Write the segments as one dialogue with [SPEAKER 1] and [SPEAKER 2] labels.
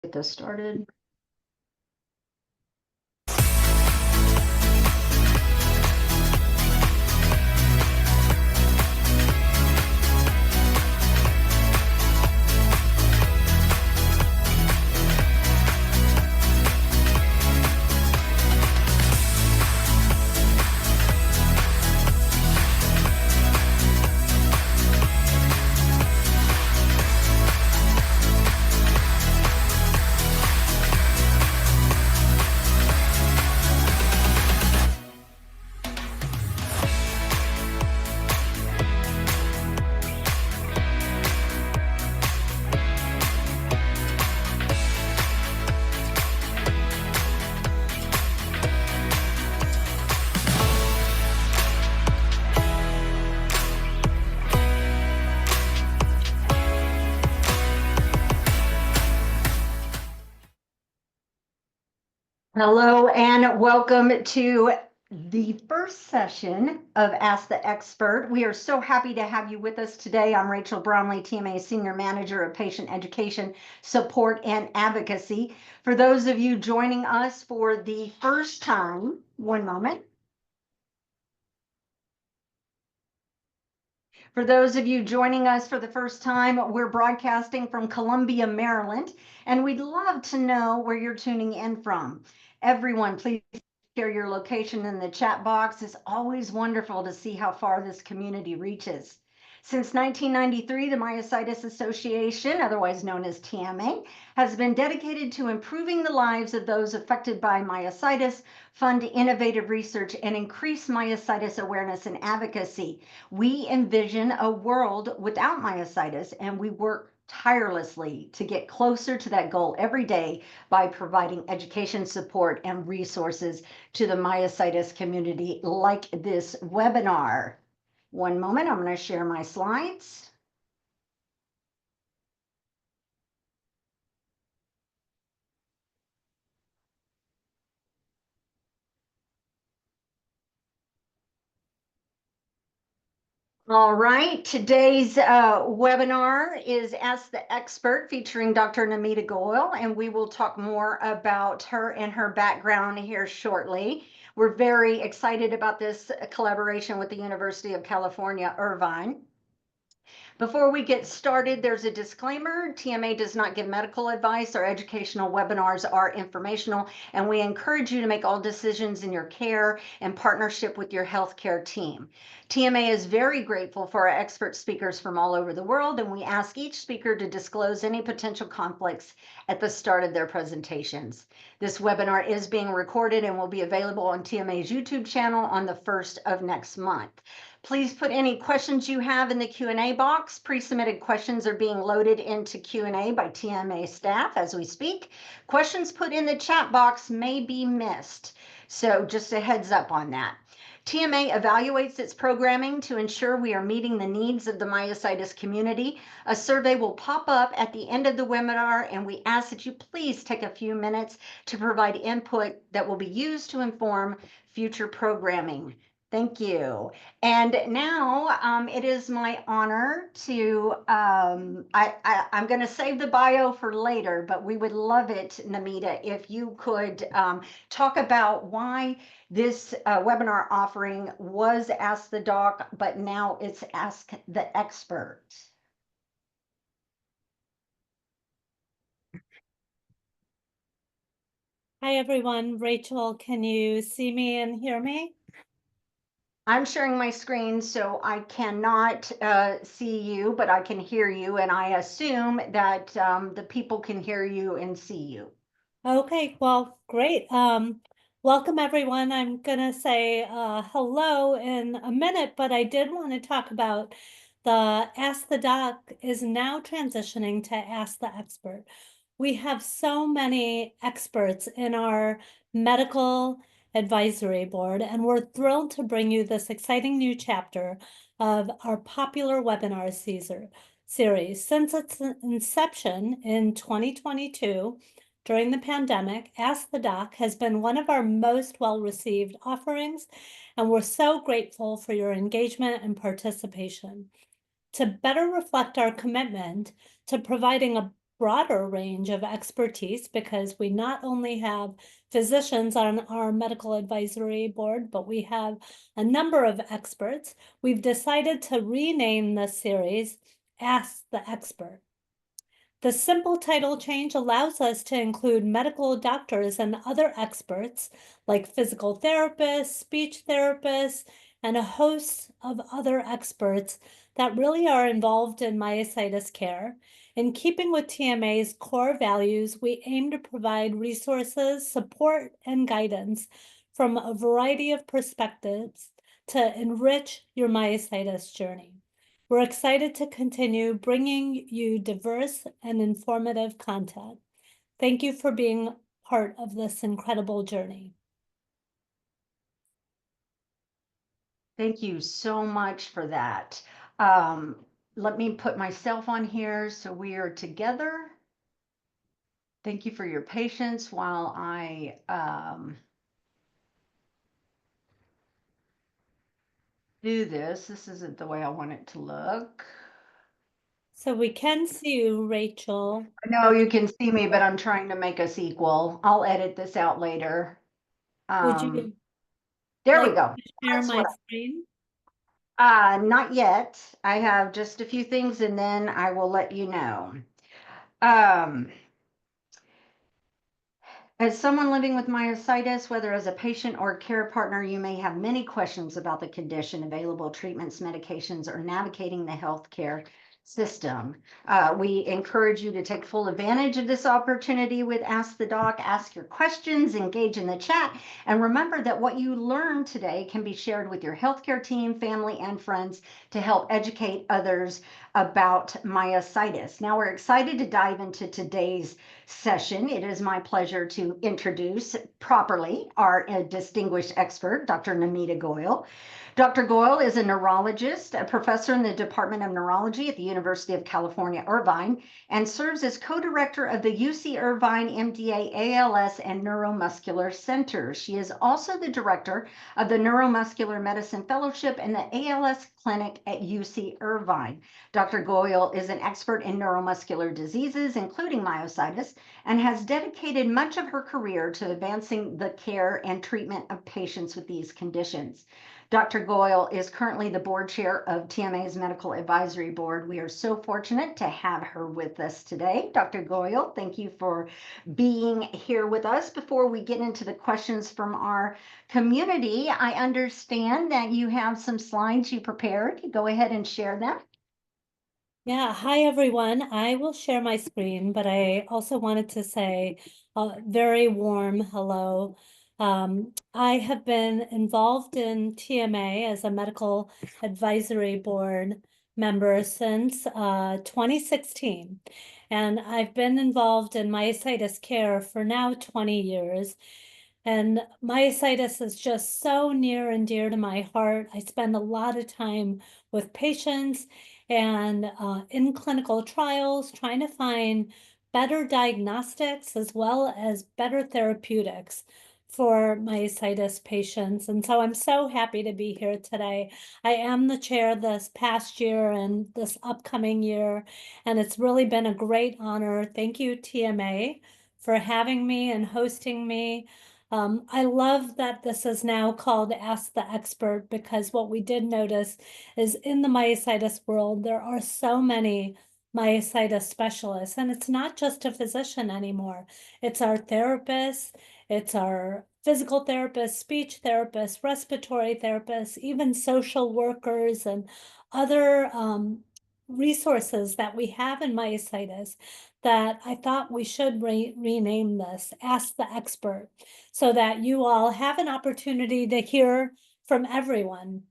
[SPEAKER 1] get this started. Hello and welcome to the first session of Ask the Expert. We are so happy to have you with us today. I'm Rachel Bromley, TMA Senior Manager of Patient Education, Support, and Advocacy. For those of you joining us for the first time, one moment. For those of you joining us for the first time, we're broadcasting from Columbia, Maryland, and we'd love to know where you're tuning in from. Everyone, please share your location in the chat box. It's always wonderful to see how far this community reaches. Since 1993, the Myositis Association, otherwise known as TMA, has been dedicated to improving the lives of those affected by myositis, fund innovative research, and increase myositis awareness and advocacy. We envision a world without myositis, and we work tirelessly to get closer to that goal every day by providing education, support, and resources to the myositis community like this webinar. One moment, I'm going to share my slides. All right, today's webinar is Ask the Expert featuring Dr. Namita Goyal, and we will talk more about her and her background here shortly. We're very excited about this collaboration with the University of California, Irvine. Before we get started, there's a disclaimer. TMA does not give medical advice. Our educational webinars are informational, and we encourage you to make all decisions in your care in partnership with your healthcare team. TMA is very grateful for our expert speakers from all over the world, and we ask each speaker to disclose any potential conflicts at the start of their presentations. This webinar is being recorded and will be available on TMA's YouTube channel on the 1st of next month. Please put any questions you have in the Q&A box. Pre-submitted questions are being loaded into Q&A by TMA staff as we speak. Questions put in the chat box may be missed, so just a heads up on that. TMA evaluates its programming to ensure we are meeting the needs of the myositis community. A survey will pop up at the end of the webinar, and we ask that you please take a few minutes to provide input that will be used to inform future programming. Thank you. And now it is my honor to, I'm going to save the bio for later, but we would love it, Namita, if you could talk about why this webinar offering was Ask the Doc, but now it's Ask the Expert.
[SPEAKER 2] Hi, everyone. Rachel, can you see me and hear me?
[SPEAKER 1] I'm sharing my screen, so I cannot see you, but I can hear you, and I assume that the people can hear you and see you.
[SPEAKER 2] Okay, well, great. Welcome, everyone. I'm going to say hello in a minute, but I did want to talk about the Ask the Doc is now transitioning to Ask the Expert. We have so many experts in our medical advisory board, and we're thrilled to bring you this exciting new chapter of our popular webinar series. Since its inception in 2022, during the pandemic, Ask the Doc has been one of our most well-received offerings, and we're so grateful for your engagement and participation. To better reflect our commitment to providing a broader range of expertise because we not only have physicians on our medical advisory board, but we have a number of experts. We've decided to rename this series Ask the Expert. The simple title change allows us to include medical doctors and other experts like physical therapists, speech therapists, and a host of other experts that really are involved in myositis care. In keeping with TMA's core values, we aim to provide resources, support, and guidance from a variety of perspectives to enrich your myositis journey. We're excited to continue bringing you diverse and informative content. Thank you for being part of this incredible journey.
[SPEAKER 1] Thank you so much for that. Let me put myself on here so we are together. Thank you for your patience while I do this. This isn't the way I want it to look.
[SPEAKER 2] So we can see you, Rachel.
[SPEAKER 1] I know you can see me, but I'm trying to make us equal. I'll edit this out later.
[SPEAKER 2] Would you
[SPEAKER 1] There we
[SPEAKER 2] like
[SPEAKER 1] go.
[SPEAKER 2] to share
[SPEAKER 1] That's
[SPEAKER 2] my
[SPEAKER 1] what
[SPEAKER 2] screen?
[SPEAKER 1] not yet. I have just a few things and then I will let you know. As someone living with myositis, whether as a patient or care partner, you may have many questions about the condition, available treatments, medications, or navigating the healthcare system. We encourage you to take full advantage of this opportunity with Ask the Doc. Ask your questions, engage in the chat, and remember that what you learn today can be shared with your healthcare team, family, and friends to help educate others about myositis. Now we're excited to dive into today's session. It is my pleasure to introduce properly our distinguished expert, Dr. Namita Goyal. Dr. Goyal is a neurologist, a professor in the Department of Neurology at the University of California, Irvine, and serves as co-director of the UC Irvine MDA ALS and Neuromuscular Center. She is also the director of the Neuromuscular Medicine Fellowship and the ALS Clinic at UC Irvine. Dr. Goyal is an expert in neuromuscular diseases, including myositis, and has dedicated much of her career to advancing the care and treatment of patients with these conditions. Dr. Goyal is currently the board chair of TMA's Medical Advisory Board. We are so fortunate to have her with us today. Dr. Goyal, thank you for being here with us. Before we get into the questions from our community, I understand that you have some slides you prepared. Go ahead and share them.
[SPEAKER 2] Yeah, hi everyone. I will share my screen, but I also wanted to say a very warm hello. I have been involved in TMA as a medical advisory board member since 2016, and I've been involved in myositis care for now 20 years. And myositis is just so near and dear to my heart. I spend a lot of time with patients and in clinical trials, trying to find better diagnostics as well as better therapeutics for myositis patients. And so I'm so happy to be here today. I am the chair this past year and this upcoming year, and it's really been a great honor. Thank you, TMA, for having me and hosting me. I love that this is now called Ask the Expert, because what we did notice is in the myositis world, there are so many myositis specialists, and it's not just a physician anymore. It's our therapists, it's our physical therapists, speech therapists, respiratory therapists, even social workers and other resources that we have in myositis that I thought we should rename this Ask the Expert, so that you all have an opportunity to hear from everyone.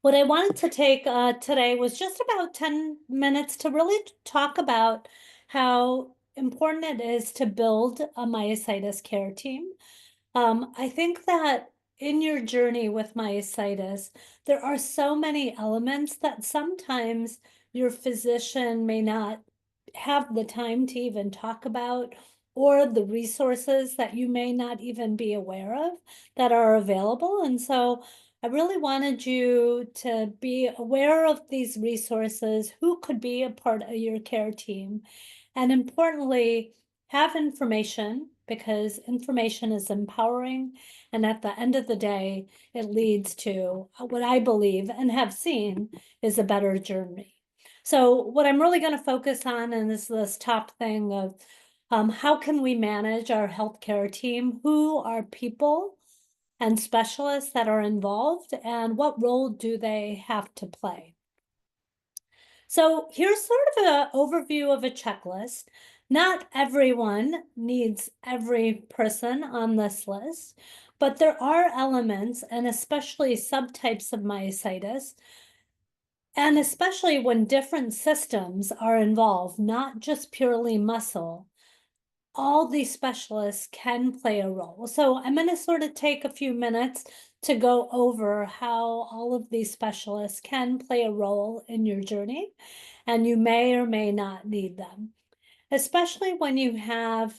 [SPEAKER 2] What I wanted to take today was just about 10 minutes to really talk about how important it is to build a myositis care team. I think that in your journey with myositis, there are so many elements that sometimes your physician may not have the time to even talk about, or the resources that you may not even be aware of that are available. And so I really wanted you to be aware of these resources, who could be a part of your care team, and importantly, have information, because information is empowering. And at the end of the day, it leads to what I believe and have seen is a better journey. So what I'm really going to focus on is this top thing of how can we manage our healthcare team? Who are people and specialists that are involved, and what role do they have to play? So here's sort of an overview of a checklist. Not everyone needs every person on this list, but there are elements, and especially subtypes of myositis, and especially when different systems are involved, not just purely muscle, all these specialists can play a role. So I'm going to sort of take a few minutes to go over how all of these specialists can play a role in your journey, and you may or may not need them, especially when you have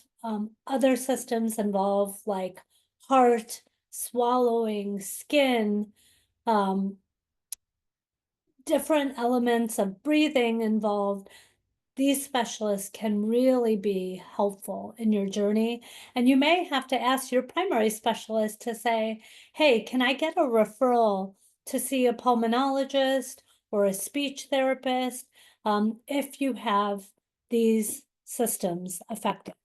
[SPEAKER 2] other systems involved like heart, swallowing, skin, different elements of breathing involved. These specialists can really be helpful in your journey. And you may have to ask your primary specialist to say, hey, can I get a referral to see a pulmonologist or a speech therapist if you have these systems affected?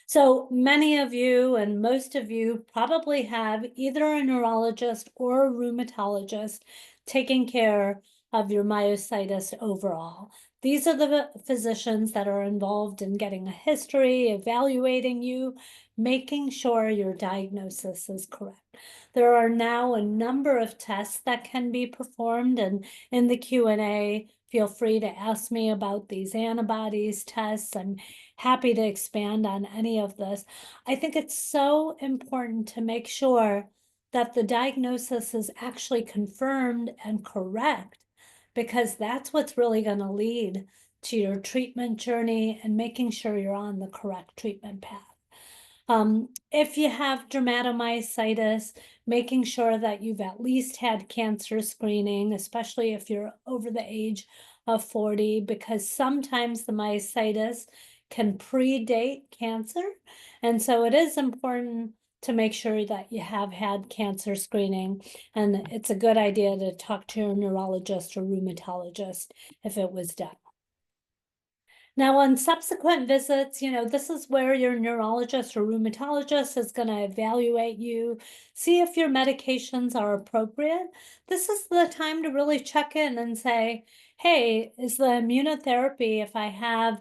[SPEAKER 2] So many of you and most of you probably have either a neurologist or a rheumatologist taking care of your myositis overall. These are the physicians that are involved in getting a history, evaluating you, making sure your diagnosis is correct. There are now a number of tests that can be performed, and in the Q&A, feel free to ask me about these antibodies tests. I'm happy to expand on any of this. I think it's so important to make sure that the diagnosis is actually confirmed and correct, because that's what's really going to lead to your treatment journey and making sure you're on the correct treatment path. If you have dermatomyositis, making sure that you've at least had cancer screening, especially if you're over the age of 40, because sometimes the myositis can predate cancer. And so it is important to make sure that you have had cancer screening. And it's a good idea to talk to your neurologist or rheumatologist if it was done. Now, on subsequent visits, this is where your neurologist or rheumatologist is going to evaluate you, see if your medications are appropriate. This is the time to really check in and say, hey, is the immunotherapy, if I have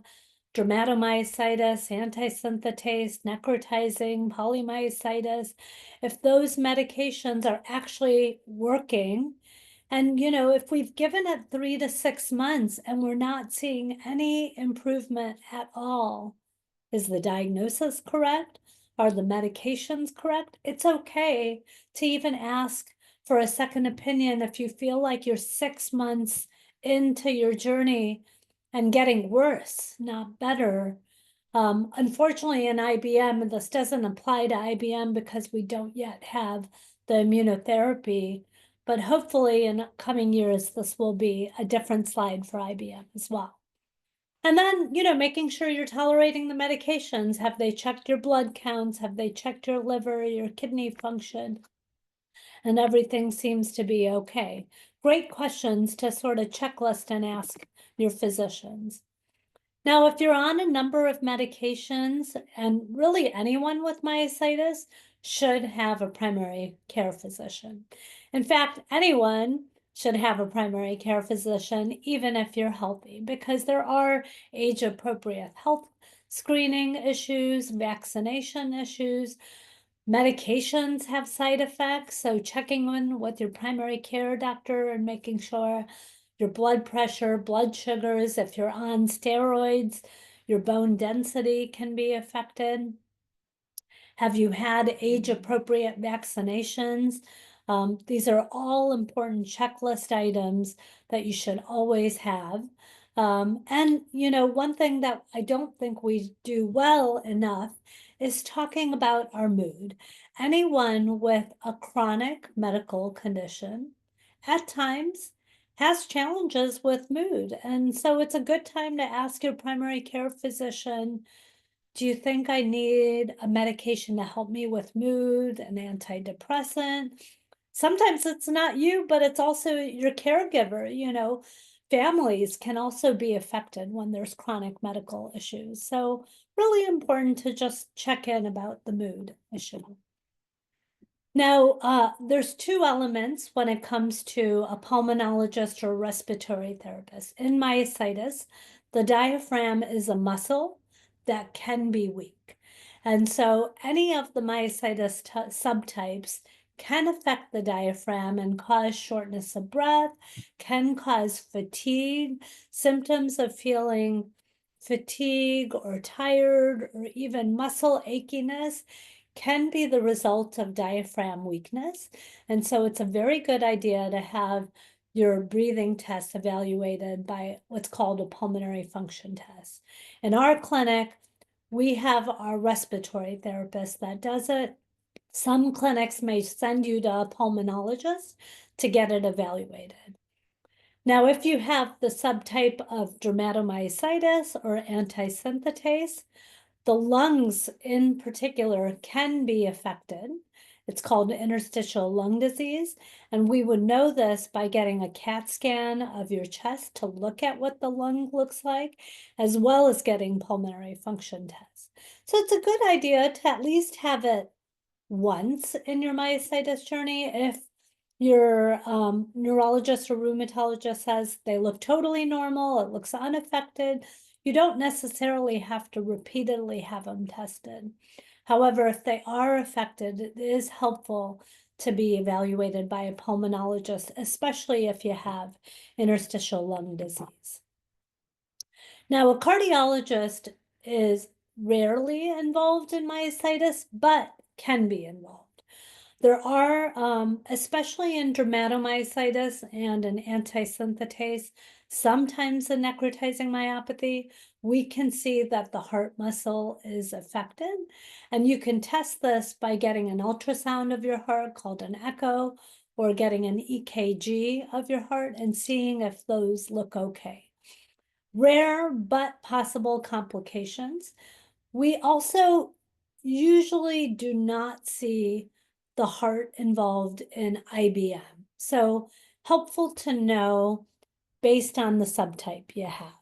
[SPEAKER 2] dermatomyositis, antisynthetase, necrotizing, polymyositis, if those medications are actually working. And, if we've given it 3 to 6 months and we're not seeing any improvement at all, is the diagnosis correct? Are the medications correct? It's okay to even ask for a second opinion if you feel like you're 6 months into your journey and getting worse, not better. Unfortunately, in IBM, this doesn't apply to IBM because we don't yet have the immunotherapy. But hopefully in coming years, this will be a different slide for IBM as well. And then, making sure you're tolerating the medications. Have they checked your blood counts? Have they checked your liver, your kidney function? And everything seems to be okay. Great questions to sort of checklist and ask your physicians. Now, if you're on a number of medications, and really anyone with myositis should have a primary care physician. In fact, anyone should have a primary care physician, even if you're healthy, because there are age-appropriate health screening issues, vaccination issues. Medications have side effects, so checking in with your primary care doctor and making sure your blood pressure, blood sugars, if you're on steroids, your bone density can be affected. Have you had age-appropriate vaccinations? These are all important checklist items that you should always have. And, one thing that I don't think we do well enough is talking about our mood. Anyone with a chronic medical condition at times has challenges with mood. And so it's a good time to ask your primary care physician, do you think I need a medication to help me with mood, an antidepressant? Sometimes it's not you, but it's also your caregiver. Families can also be affected when there's chronic medical issues. So really important to just check in about the mood issue. Now, there's two elements when it comes to a pulmonologist or respiratory therapist. In myositis, the diaphragm is a muscle that can be weak. And so any of the myositis subtypes can affect the diaphragm and cause shortness of breath, can cause fatigue, symptoms of feeling fatigue or tired, or even muscle achiness can be the result of diaphragm weakness. And so it's a very good idea to have your breathing test evaluated by what's called a pulmonary function test. In our clinic, we have our respiratory therapist that does it. Some clinics may send you to a pulmonologist to get it evaluated. Now, if you have the subtype of dermatomyositis or antisynthetase, the lungs in particular can be affected. It's called interstitial lung disease. And we would know this by getting a CAT scan of your chest to look at what the lung looks like, as well as getting pulmonary function tests. So it's a good idea to at least have it once in your myositis journey. If your neurologist or rheumatologist says they look totally normal, it looks unaffected, you don't necessarily have to repeatedly have them tested. However, if they are affected, it is helpful to be evaluated by a pulmonologist, especially if you have interstitial lung disease. Now, a cardiologist is rarely involved in myositis, but can be involved. There are, especially in dermatomyositis and an antisynthetase, sometimes in necrotizing myopathy, we can see that the heart muscle is affected. And you can test this by getting an ultrasound of your heart called an echo, or getting an EKG of your heart and seeing if those look okay. Rare but possible complications. We also usually do not see the heart involved in IBM. So helpful to know based on the subtype you have.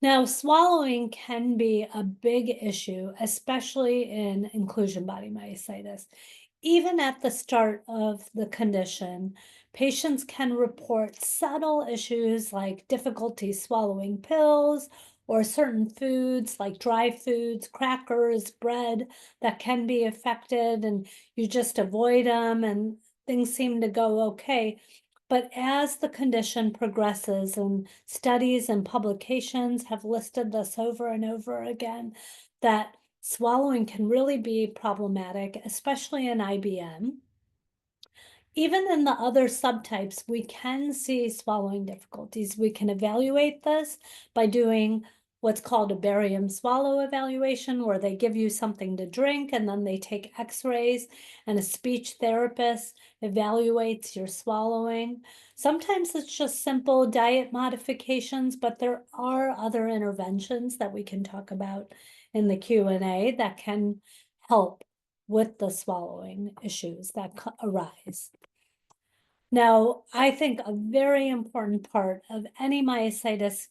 [SPEAKER 2] Now, swallowing can be a big issue, especially in inclusion body myositis. Even at the start of the condition, patients can report subtle issues like difficulty swallowing pills or certain foods like dry foods, crackers, bread that can be affected, and you just avoid them and things seem to go okay. But as the condition progresses, and studies and publications have listed this over and over again, that swallowing can really be problematic, especially in IBM. Even in the other subtypes, we can see swallowing difficulties. We can evaluate this by doing what's called a barium swallow evaluation, where they give you something to drink and then they take x-rays, and a speech therapist evaluates your swallowing. Sometimes it's just simple diet modifications, but there are other interventions that we can talk about in the Q&A that can help with the swallowing issues that arise. Now, I think a very important part of any myositis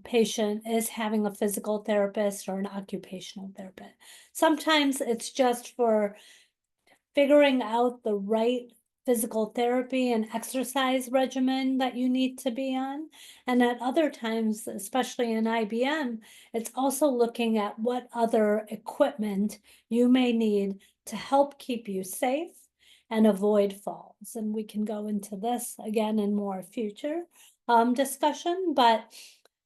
[SPEAKER 2] patient is having a physical therapist or an occupational therapist. Sometimes it's just for figuring out the right physical therapy and exercise regimen that you need to be on. And at other times, especially in IBM, it's also looking at what other equipment you may need to help keep you safe and avoid falls. And we can go into this again in more future discussion, but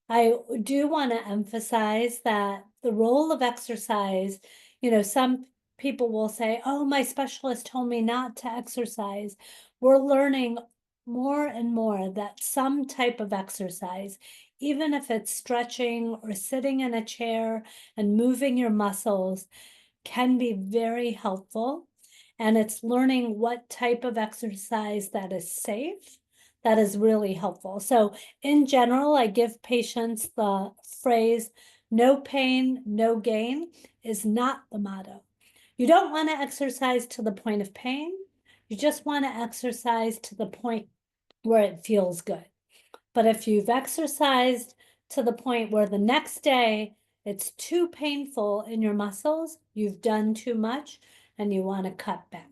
[SPEAKER 2] I do want to emphasize that the role of exercise, some people will say, oh, my specialist told me not to exercise. We're learning more and more that some type of exercise, even if it's stretching or sitting in a chair and moving your muscles, can be very helpful. And it's learning what type of exercise that is safe, that is really helpful. So in general, I give patients the phrase, no pain, no gain is not the motto. You don't want to exercise to the point of pain. You just want to exercise to the point where it feels good. But if you've exercised to the point where the next day it's too painful in your muscles, you've done too much, and you want to cut back.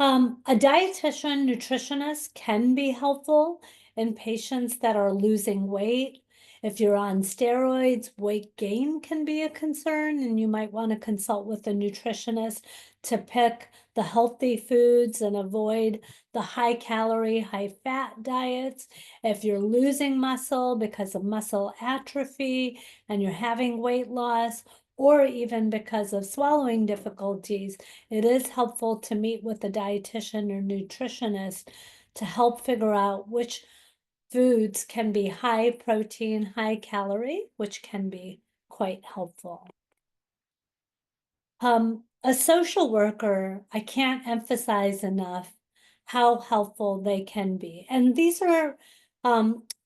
[SPEAKER 2] A dietitian, nutritionist can be helpful in patients that are losing weight. If you're on steroids, weight gain can be a concern, and you might want to consult with a nutritionist to pick the healthy foods and avoid the high calorie, high fat diets. If you're losing muscle because of muscle atrophy and you're having weight loss, or even because of swallowing difficulties, it is helpful to meet with a dietitian or nutritionist to help figure out which foods can be high protein, high calorie, which can be quite helpful. A social worker, I can't emphasize enough how helpful they can be. And these are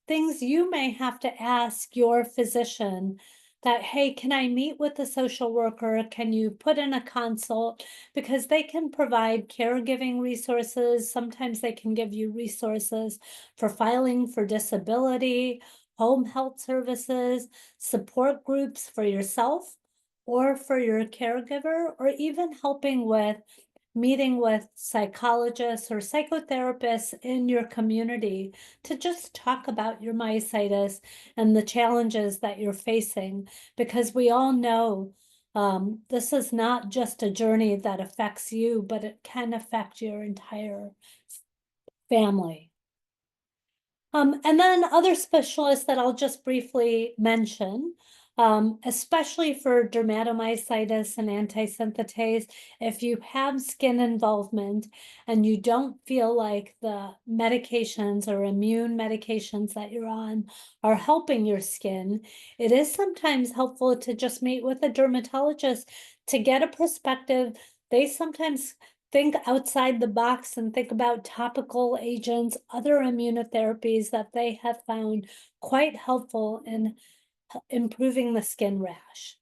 [SPEAKER 2] things you may have to ask your physician that, hey, can I meet with a social worker? Can you put in a consult? Because they can provide caregiving resources. Sometimes they can give you resources for filing for disability, home health services, support groups for yourself or for your caregiver, or even helping with meeting with psychologists or psychotherapists in your community to just talk about your myositis and the challenges that you're facing, because we all know this is not just a journey that affects you, but it can affect your entire family. And then other specialists that I'll just briefly mention, especially for dermatomyositis and antisynthetase, if you have skin involvement and you don't feel like the medications or immune medications that you're on are helping your skin, it is sometimes helpful to just meet with a dermatologist to get a perspective. They sometimes think outside the box and think about topical agents, other immunotherapies that they have found quite helpful in improving the skin rash.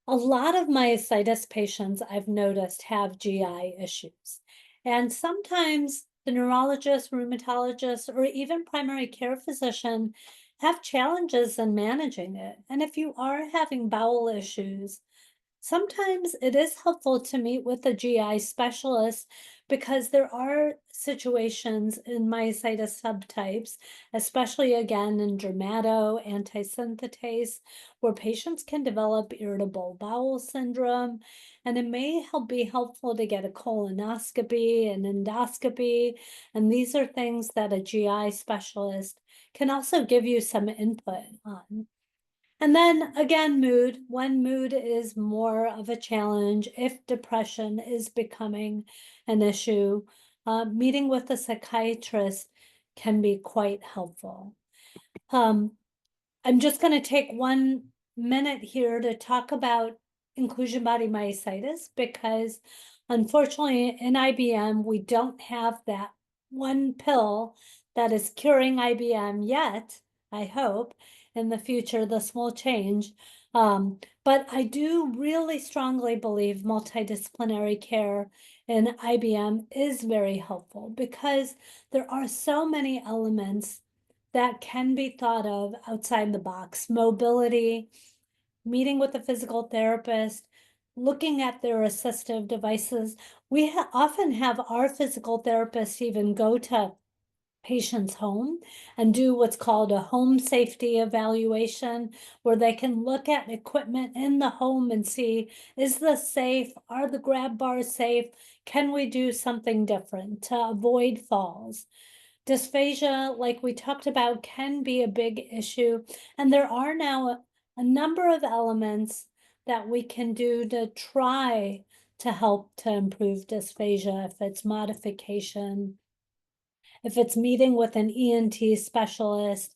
[SPEAKER 2] A lot of myositis patients I've noticed have GI issues. And sometimes the neurologist, rheumatologist, or even primary care physician have challenges in managing it. And if you are having bowel issues, sometimes it is helpful to meet with a GI specialist because there are situations in myositis subtypes, especially again in dermato, antisynthetase, where patients can develop irritable bowel syndrome. And it may be helpful to get a colonoscopy and endoscopy. And these are things that a GI specialist can also give you some input on. And then again, mood. When mood is more of a challenge, if depression is becoming an issue, meeting with a psychiatrist can be quite helpful. I'm just going to take 1 minute here to talk about inclusion body myositis, because unfortunately in IBM, we don't have that one pill that is curing IBM yet. I hope in the future this will change. But I do really strongly believe multidisciplinary care in IBM is very helpful, because there are so many elements that can be thought of outside the box. Mobility, meeting with a physical therapist, looking at their assistive devices. We often have our physical therapists even go to patient's home and do what's called a home safety evaluation, where they can look at equipment in the home and see, is this safe? Are the grab bars safe? Can we do something different to avoid falls? Dysphagia, like we talked about, can be a big issue. And there are now a number of elements that we can do to try to help to improve dysphagia, if it's modification, if it's meeting with an ENT specialist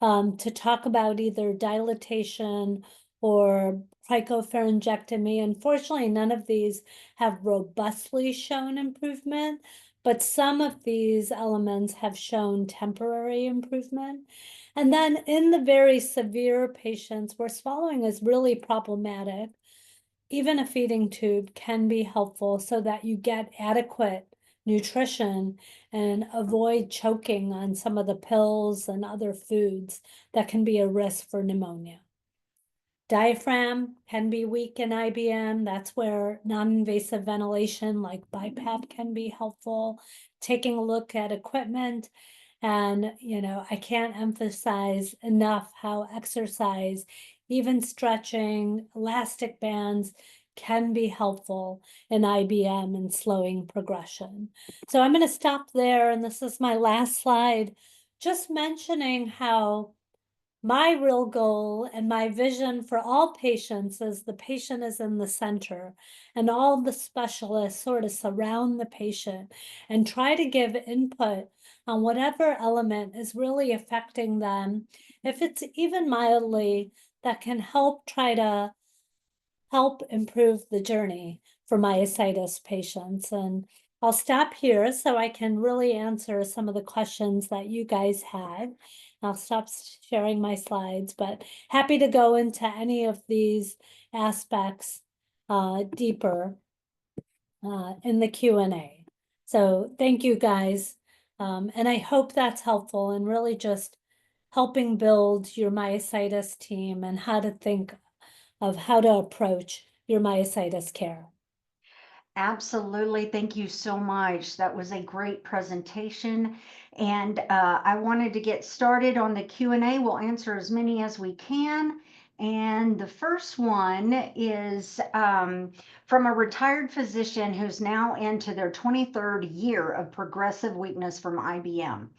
[SPEAKER 2] to talk about either dilatation or cricopharyngectomy. Unfortunately, none of these have robustly shown improvement, but some of these elements have shown temporary improvement. And then in the very severe patients where swallowing is really problematic, even a feeding tube can be helpful so that you get adequate nutrition and avoid choking on some of the pills and other foods that can be a risk for pneumonia. Diaphragm can be weak in IBM. That's where non-invasive ventilation like BiPAP can be helpful. Taking a look at equipment. And, I can't emphasize enough how exercise, even stretching, elastic bands can be helpful in IBM and slowing progression. So I'm going to stop there. And this is my last slide, just mentioning how my real goal and my vision for all patients is the patient is in the center, and all the specialists sort of surround the patient and try to give input on whatever element is really affecting them. If it's even mildly, that can try to help improve the journey for myositis patients. And I'll stop here so I can really answer some of the questions that you guys had. I'll stop sharing my slides, but happy to go into any of these aspects deeper in the Q&A. So thank you guys. And I hope that's helpful and really just helping build your myositis team and how to think of how to approach your myositis care.
[SPEAKER 1] Absolutely. Thank you so much. That was a great presentation. And I wanted to get started on the Q&A. We'll answer as many as we can. And the first one is from a retired physician who's now into their 23rd year of progressive weakness from IBM.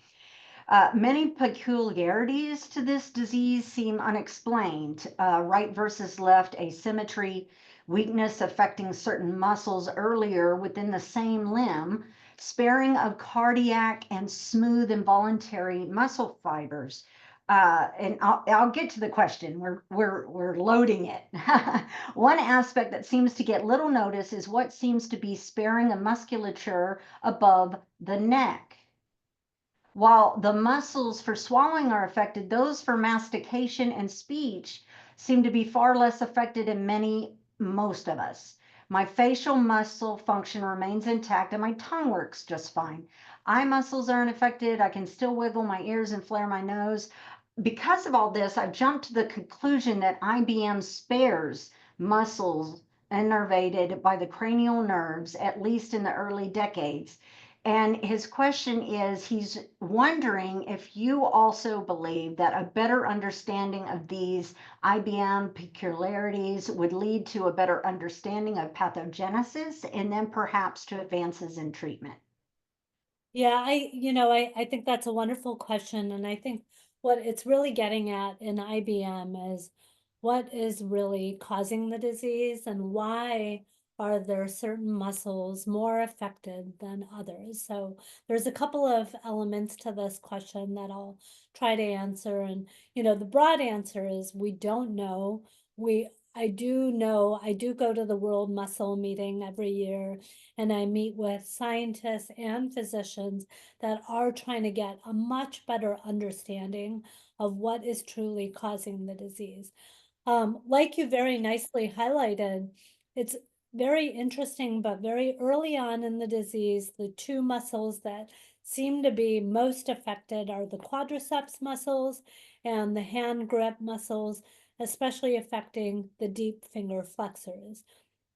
[SPEAKER 1] Many peculiarities to this disease seem unexplained. Right versus left asymmetry, weakness affecting certain muscles earlier within the same limb, sparing of cardiac and smooth involuntary muscle fibers. And I'll get to the question. We're loading it. One aspect that seems to get little notice is what seems to be sparing of musculature above the neck. While the muscles for swallowing are affected, those for mastication and speech seem to be far less affected in most of us. My facial muscle function remains intact and my tongue works just fine. Eye muscles aren't affected. I can still wiggle my ears and flare my nose. Because of all this, I've jumped to the conclusion that IBM spares muscles innervated by the cranial nerves, at least in the early decades. And his question is, he's wondering if you also believe that a better understanding of these IBM peculiarities would lead to a better understanding of pathogenesis and then perhaps to advances in treatment.
[SPEAKER 2] Yeah, I think that's a wonderful question. And I think what it's really getting at in IBM is what is really causing the disease and why are there certain muscles more affected than others? So there's a couple of elements to this question that I'll try to answer. And, the broad answer is we don't know. I do know, I do go to the World Muscle Meeting every year, and I meet with scientists and physicians that are trying to get a much better understanding of what is truly causing the disease. Like you very nicely highlighted, it's very interesting, but very early on in the disease, the two muscles that seem to be most affected are the quadriceps muscles and the hand grip muscles, especially affecting the deep finger flexors.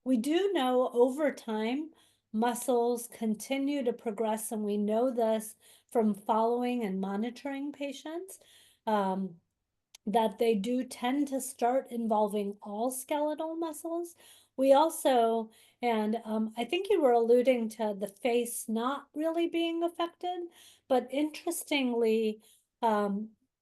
[SPEAKER 2] We do know over time, muscles continue to progress, and we know this from following and monitoring patients. That they do tend to start involving all skeletal muscles. We also, and I think you were alluding to the face not really being affected, but interestingly,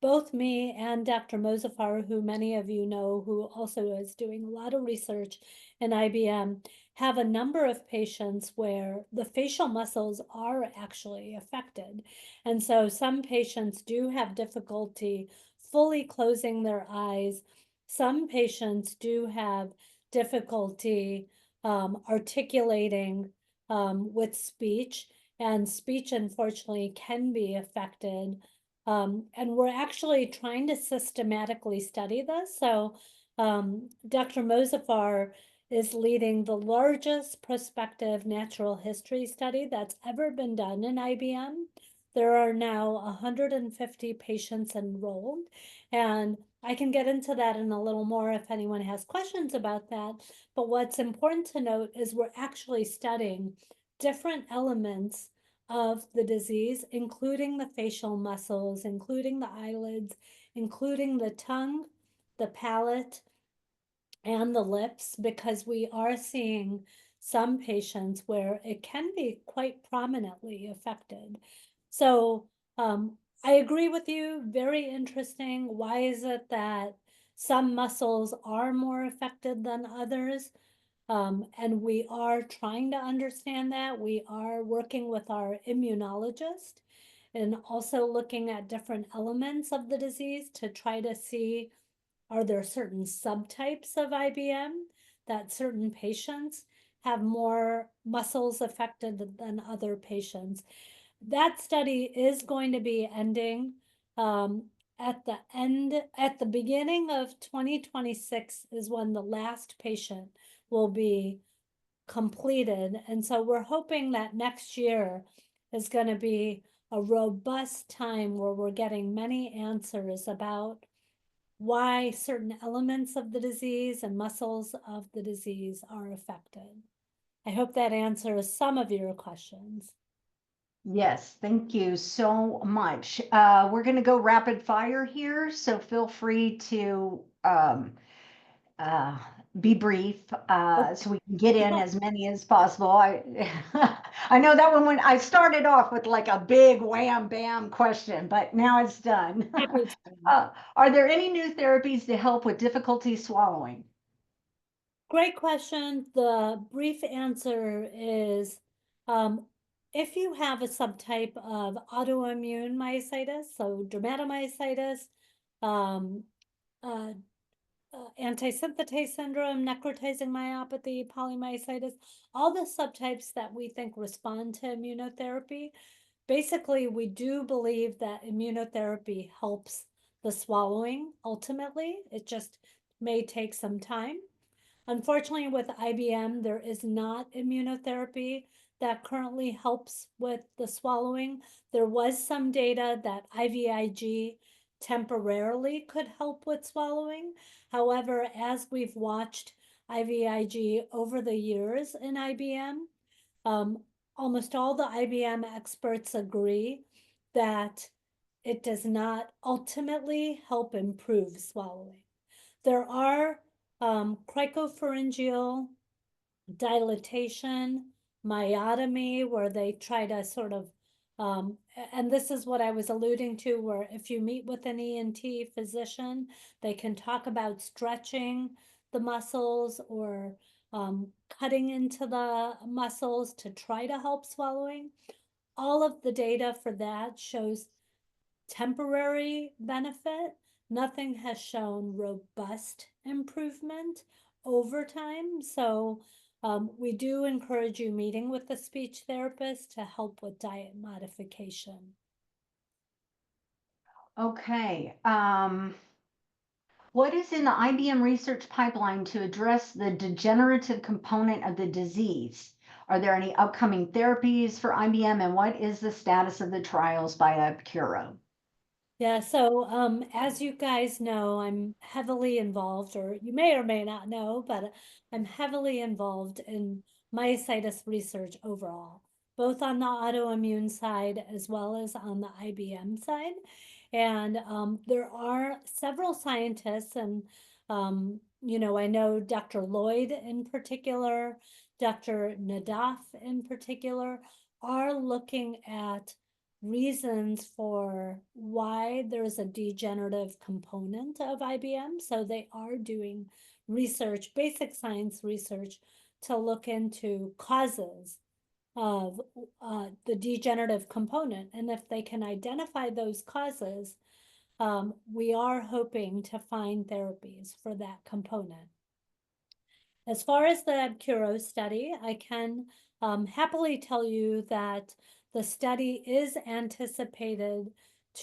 [SPEAKER 2] both me and Dr. Mozafar, who many of you know, who also is doing a lot of research in IBM, have a number of patients where the facial muscles are actually affected. And so some patients do have difficulty fully closing their eyes. Some patients do have difficulty articulating with speech. and speech, unfortunately, can be affected. And we're actually trying to systematically study this. So Dr. Mozafar is leading the largest prospective natural history study that's ever been done in IBM. There are now 150 patients enrolled, and I can get into that in a little more if anyone has questions about that. But what's important to note is we're actually studying different elements of the disease, including the facial muscles, including the eyelids, including the tongue, the palate, and the lips, because we are seeing some patients where it can be quite prominently affected. So I agree with you, very interesting. Why is it that some muscles are more affected than others? And we are trying to understand that. We are working with our immunologist and also looking at different elements of the disease to try to see, are there certain subtypes of IBM that certain patients have more muscles affected than other patients? That study is going to be ending at the beginning of 2026 is when the last patient will be completed. And so we're hoping that next year is going to be a robust time where we're getting many answers about why certain elements of the disease and muscles of the disease are affected. I hope that answers some of your questions.
[SPEAKER 1] Yes, thank you so much. We're going to go rapid fire here, so feel free to uh, be brief so we can get in as many as possible. I know that one when I started off with like a big wham bam question, but now it's done.
[SPEAKER 2] Happy to.
[SPEAKER 1] Are there any new therapies to help with difficulty swallowing?
[SPEAKER 2] Great question. The brief answer is if you have a subtype of autoimmune myositis, so dermatomyositis, um, uh, antisynthetase syndrome, necrotizing myopathy, polymyositis, all the subtypes that we think respond to immunotherapy. Basically, we do believe that immunotherapy helps the swallowing ultimately. It just may take some time. Unfortunately, with IBM, there is not immunotherapy that currently helps with the swallowing. There was some data that IVIG temporarily could help with swallowing. However, as we've watched IVIG over the years in IBM, almost all the IBM experts agree that it does not ultimately help improve swallowing. There are cricopharyngeal dilatation, myotomy, where they try to sort of, and this is what I was alluding to, where if you meet with an ENT physician, they can talk about stretching the muscles or cutting into the muscles to try to help swallowing. All of the data for that shows temporary benefit. Nothing has shown robust improvement over time. So we do encourage you meeting with a speech therapist to help with diet modification.
[SPEAKER 1] Okay. What is in the IBM research pipeline to address the degenerative component of the disease? Are there any upcoming therapies for IBM, and what is the status of the trials by Abcuro?
[SPEAKER 2] Yeah, so as you guys know, I'm heavily involved, or you may or may not know, but I'm heavily involved in myositis research overall, both on the autoimmune side as well as on the IBM side. And there are several scientists, and I know Dr. Lloyd in particular, Dr. Nadaf in particular, are looking at reasons for why there's a degenerative component of IBM. So they are doing research, basic science research, to look into causes of the degenerative component. And if they can identify those causes, we are hoping to find therapies for that component. As far as the Abcuro study, I can happily tell you that The study is anticipated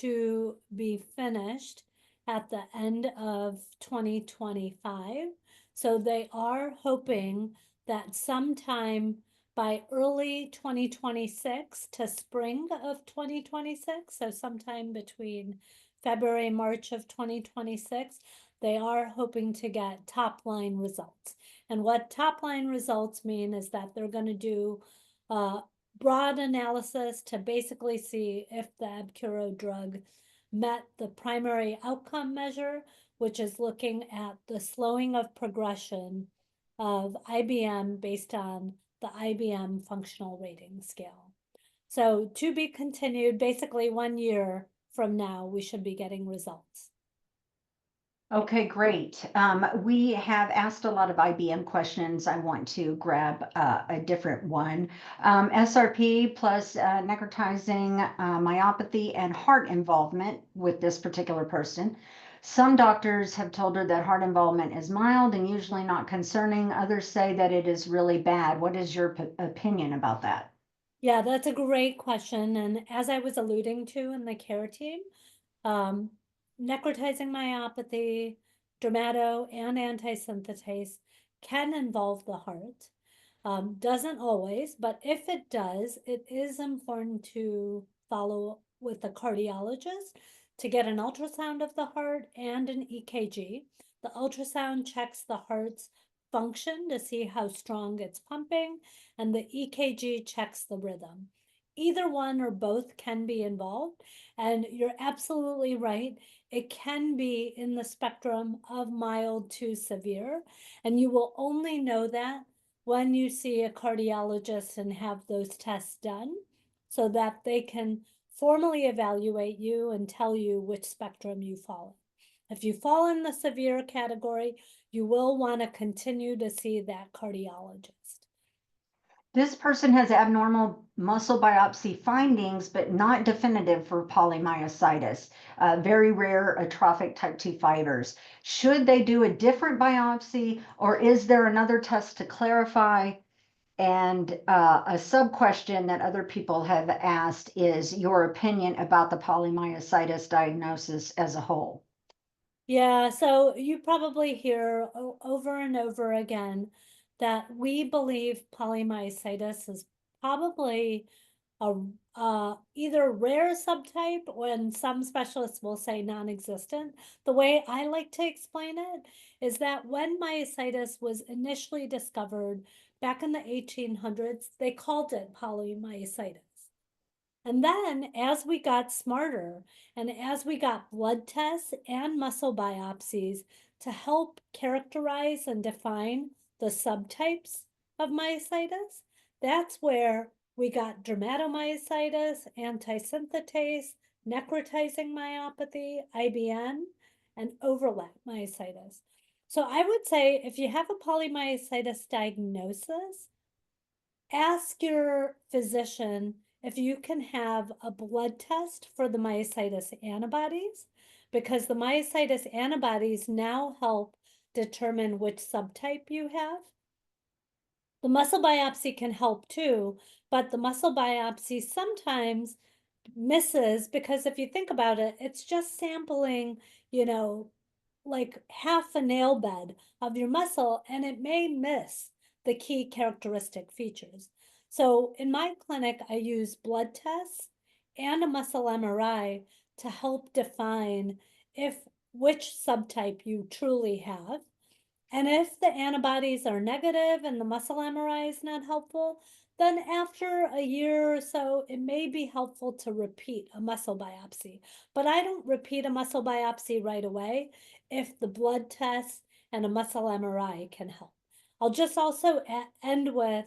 [SPEAKER 2] to be finished at the end of 2025. So they are hoping that sometime by early 2026 to spring of 2026, so sometime between February, March of 2026, they are hoping to get top line results. And what top line results mean is that they're going to do broad analysis to basically see if the Abcuro drug met the primary outcome measure, which is looking at the slowing of progression of IBM based on the IBM functional rating scale. So to be continued, basically 1 year from now, we should be getting results.
[SPEAKER 1] Okay, great. We have asked a lot of IBM questions. I want to grab a different one. SRP plus necrotizing myopathy and heart involvement with this particular person. Some doctors have told her that heart involvement is mild and usually not concerning. Others say that it is really bad. What is your opinion about that?
[SPEAKER 2] Yeah, that's a great question. And as I was alluding to in the care team, um, necrotizing myopathy, dermato, and antisynthetase can involve the heart. Doesn't always, but if it does, it is important to follow with a cardiologist to get an ultrasound of the heart and an EKG. The ultrasound checks the heart's function to see how strong it's pumping, and the EKG checks the rhythm. Either one or both can be involved, and you're absolutely right. It can be in the spectrum of mild to severe, and you will only know that when you see a cardiologist and have those tests done so that they can formally evaluate you and tell you which spectrum you fall in. If you fall in the severe category, you will want to continue to see that cardiologist.
[SPEAKER 1] This person has abnormal muscle biopsy findings, but not definitive for polymyositis, very rare atrophic type 2 fibers. Should they do a different biopsy, or is there another test to clarify? And a sub question that other people have asked is your opinion about the polymyositis diagnosis as a whole.
[SPEAKER 2] Yeah, so you probably hear over and over again that we believe polymyositis is probably a either rare subtype, when some specialists will say non-existent. The way I like to explain it is that when myositis was initially discovered back in the 1800s, they called it polymyositis. And then as we got smarter and as we got blood tests and muscle biopsies to help characterize and define the subtypes of myositis, that's where we got dermatomyositis, antisynthetase, necrotizing myopathy, IBN, and overlap myositis. So I would say if you have a polymyositis diagnosis, ask your physician if you can have a blood test for the myositis antibodies, because the myositis antibodies now help determine which subtype you have. The muscle biopsy can help too, but the muscle biopsy sometimes misses because if you think about it, it's just sampling, like half a nail bed of your muscle, and it may miss the key characteristic features. So in my clinic, I use blood tests and a muscle MRI to help define which subtype you truly have. And if the antibodies are negative and the muscle MRI is not helpful, then after a year or so, it may be helpful to repeat a muscle biopsy. But I don't repeat a muscle biopsy right away if the blood test and a muscle MRI can help. I'll just also end with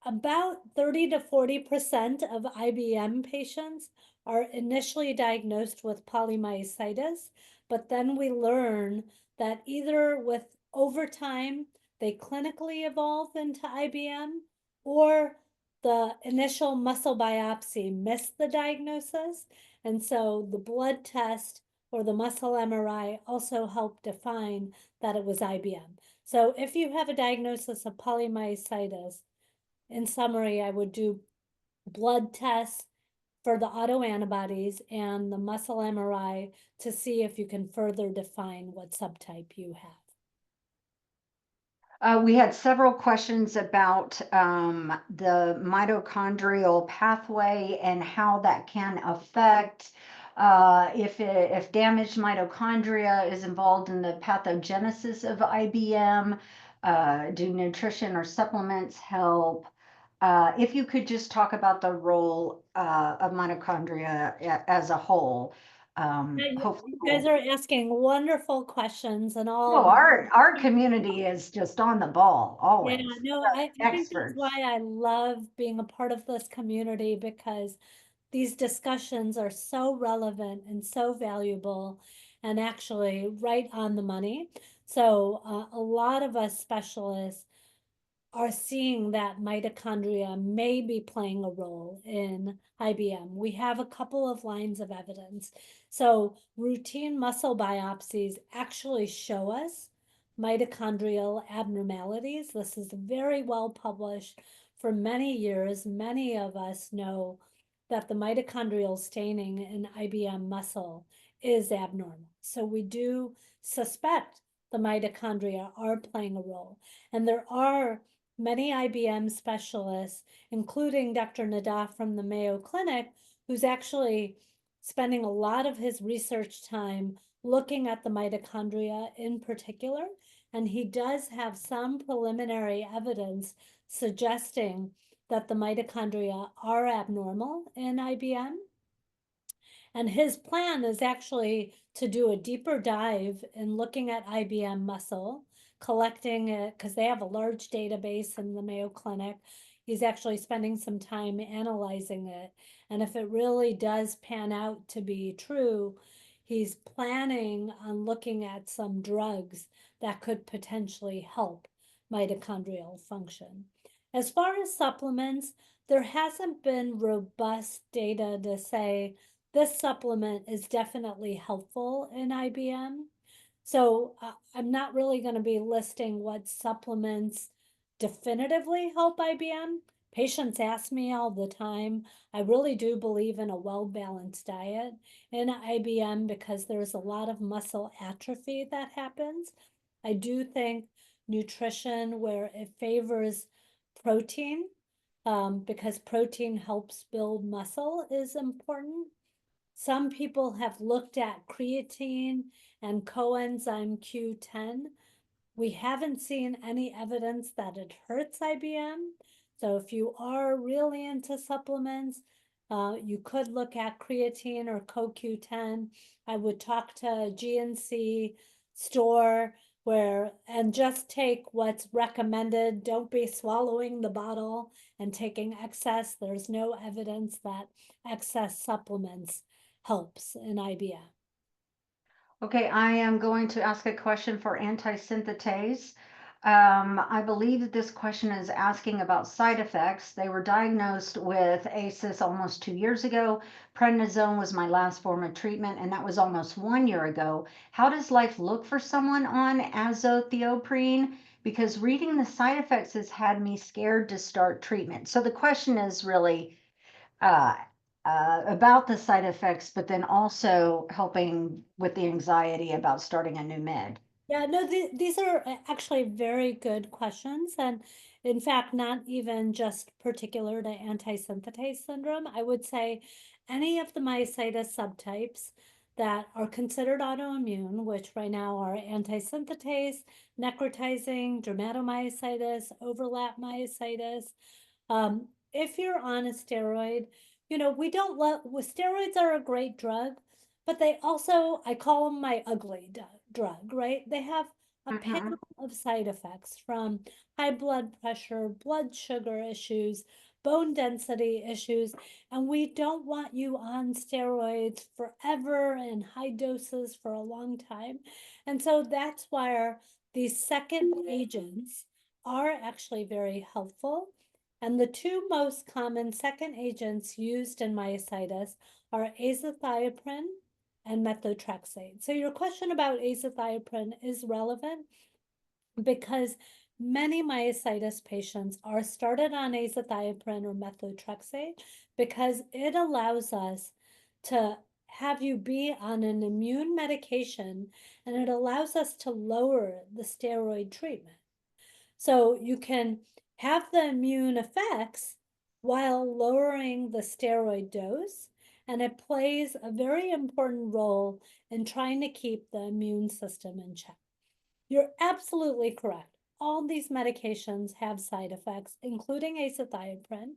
[SPEAKER 2] about 30 to 40% of IBM patients are initially diagnosed with polymyositis, but then we learn that either with over time they clinically evolve into IBM, or the initial muscle biopsy missed the diagnosis. And so the blood test or the muscle MRI also help define that it was IBM. So if you have a diagnosis of polymyositis, in summary, I would do blood tests for the autoantibodies and the muscle MRI to see if you can further define what subtype you have.
[SPEAKER 1] We had several questions about the mitochondrial pathway and how that can affect if damaged mitochondria is involved in the pathogenesis of IBM. Do nutrition or supplements help? If you could just talk about the role of mitochondria as a whole. Hopefully,
[SPEAKER 2] You guys are asking wonderful questions and all
[SPEAKER 1] no,
[SPEAKER 2] of
[SPEAKER 1] our community is just on the ball
[SPEAKER 2] yeah,
[SPEAKER 1] always.
[SPEAKER 2] no, I think that's why
[SPEAKER 1] Experts.
[SPEAKER 2] I love being a part of this community because these discussions are so relevant and so valuable and actually right on the money. So a lot of us specialists are seeing that mitochondria may be playing a role in IBM. We have a couple of lines of evidence. So routine muscle biopsies actually show us mitochondrial abnormalities. This is very well published for many years. Many of us know that the mitochondrial staining in IBM muscle is abnormal. So we do suspect the mitochondria are playing a role. And there are many IBM specialists, including Dr. Nadaf from the Mayo Clinic, who's actually spending a lot of his research time looking at the mitochondria in particular. And he does have some preliminary evidence suggesting that the mitochondria are abnormal in IBM. And his plan is actually to do a deeper dive in looking at IBM muscle, collecting it because they have a large database in the Mayo Clinic. He's actually spending some time analyzing it. And if it really does pan out to be true, he's planning on looking at some drugs that could potentially help mitochondrial function. As far as supplements, there hasn't been robust data to say this supplement is definitely helpful in IBM. So I'm not really going to be listing what supplements definitively help IBM. Patients ask me all the time. I really do believe in a well-balanced diet in IBM because there's a lot of muscle atrophy that happens. I do think nutrition where it favors protein, because protein helps build muscle is important. Some people have looked at creatine and coenzyme Q10. We haven't seen any evidence that it hurts IBM. So if you are really into supplements, you could look at creatine or CoQ10. I would talk to a GNC store and just take what's recommended. Don't be swallowing the bottle and taking excess. There's no evidence that excess supplements helps in IBM.
[SPEAKER 1] Okay, I am going to ask a question for anti-synthetase. I believe that this question is asking about side effects. They were diagnosed with ASIS almost 2 years ago. Prednisone was my last form of treatment, and that was almost 1 year ago. How does life look for someone on azathioprine? Because reading the side effects has had me scared to start treatment. So the question is really, uh, about the side effects, but then also helping with the anxiety about starting a new med.
[SPEAKER 2] Yeah, no, these are actually very good questions. And in fact, not even just particular to anti-synthetase syndrome. I would say any of the myositis subtypes that are considered autoimmune, which right now are anti-synthetase, necrotizing, dermatomyositis, overlap myositis. If you're on a steroid, we don't let, steroids are a great drug, but they also, I call them my ugly drug, right? They have a
[SPEAKER 1] Mhm.
[SPEAKER 2] panel of side effects from high blood pressure, blood sugar issues, bone density issues, and we don't want you on steroids forever in high doses for a long time. And so that's why these second agents are actually very helpful. And the two most common second agents used in myositis are azathioprine and methotrexate. So your question about azathioprine is relevant because many myositis patients are started on azathioprine or methotrexate because it allows us to have you be on an immune medication, and it allows us to lower the steroid treatment. So you can have the immune effects while lowering the steroid dose, and it plays a very important role in trying to keep the immune system in check. You're absolutely correct. All these medications have side effects, including azathioprine.